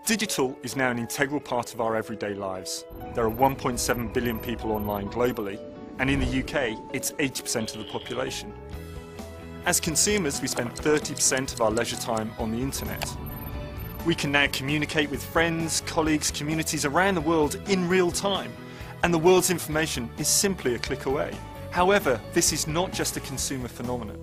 Digital is now an integral part of our everyday lives. There are 1.7 billion people online globally, and in the UK, it's 80% of the population. As consumers, we spend 30% of our leisure time on the internet. We can now communicate with friends, colleagues, communities around the world in real time, and the world's information is simply a click away. However, this is not just a consumer phenomenon.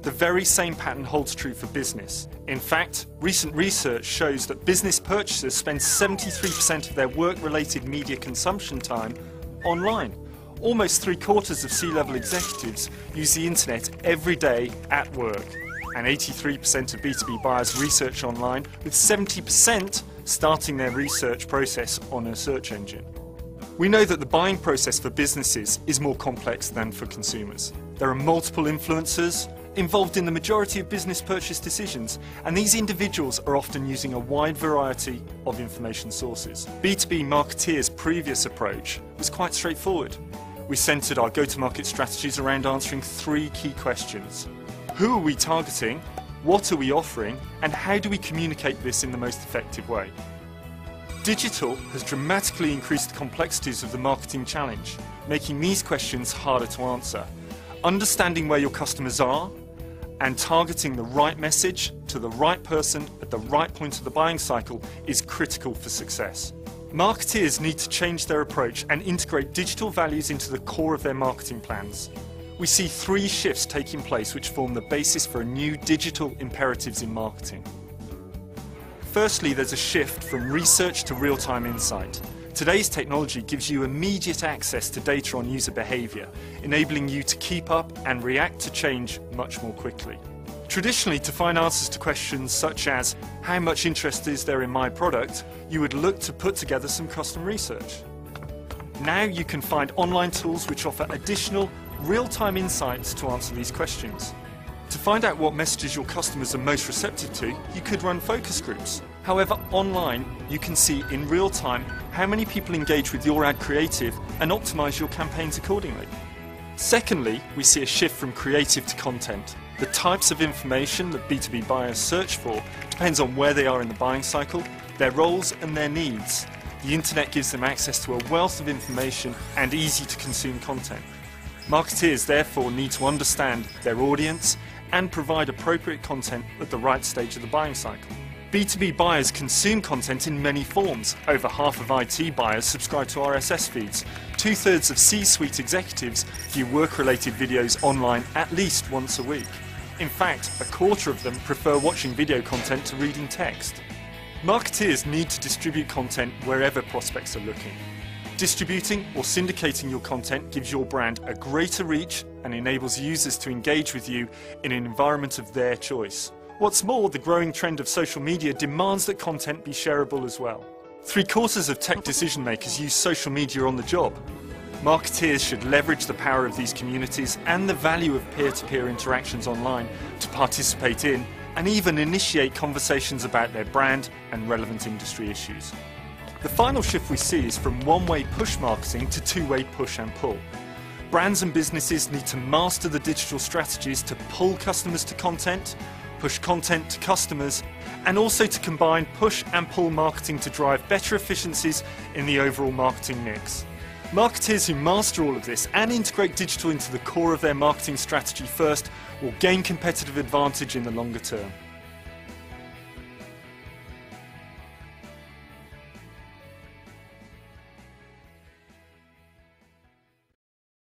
The very same pattern holds true for business. In fact, recent research shows that business purchasers spend 73% of their work-related media consumption time online. Almost 3/4 of C-level executives use the internet every day at work, and 83% of B2B buyers research online, with 70% starting their research process on a search engine. We know that the buying process for businesses is more complex than for consumers. There are multiple influencers involved in the majority of business purchase decisions, and these individuals are often using a wide variety of information sources. B2B Marketeer's previous approach was quite straightforward. We centred our go-to-market strategies around answering 3 key questions. Who are we targeting? What are we offering? And how do we communicate this in the most effective way? Digital has dramatically increased the complexities of the marketing challenge, making these questions harder to answer. Understanding where your customers are and targeting the right message to the right person at the right point of the buying cycle is critical for success. Marketeers need to change their approach and integrate digital values into the core of their marketing plans. We see 3 shifts taking place which form the basis for new digital imperatives in marketing. Firstly, there's a shift from research to real-time insight. Today's technology gives you immediate access to data on user behaviour, enabling you to keep up and react to change much more quickly. Traditionally, to find answers to questions such as, how much interest is there in my product, you would look to put together some custom research. Now you can find online tools which offer additional, real-time insights to answer these questions. To find out what messages your customers are most receptive to, you could run focus groups. However, online, you can see in real time how many people engage with your ad creative and optimise your campaigns accordingly. Secondly, we see a shift from creative to content. The types of information that B2B buyers search for depends on where they are in the buying cycle, their roles and their needs. The internet gives them access to a wealth of information and easy to consume content. Marketeers therefore need to understand their audience and provide appropriate content at the right stage of the buying cycle. B2B buyers consume content in many forms. Over half of IT buyers subscribe to RSS feeds. 2/3 of C-suite executives view work-related videos online at least once a week. In fact, 1/4 of them prefer watching video content to reading text. Marketeers need to distribute content wherever prospects are looking. Distributing or syndicating your content gives your brand a greater reach and enables users to engage with you in an environment of their choice. What's more, the growing trend of social media demands that content be shareable as well. 3/4 of tech decision makers use social media on the job. Marketeers should leverage the power of these communities and the value of peer-to-peer interactions online to participate in and even initiate conversations about their brand and relevant industry issues. The final shift we see is from one-way push marketing to 2-way push and pull. Brands and businesses need to master the digital strategies to pull customers to content, push content to customers, and also to combine push and pull marketing to drive better efficiencies in the overall marketing mix. Marketeers who master all of this and integrate digital into the core of their marketing strategy first will gain competitive advantage in the longer term.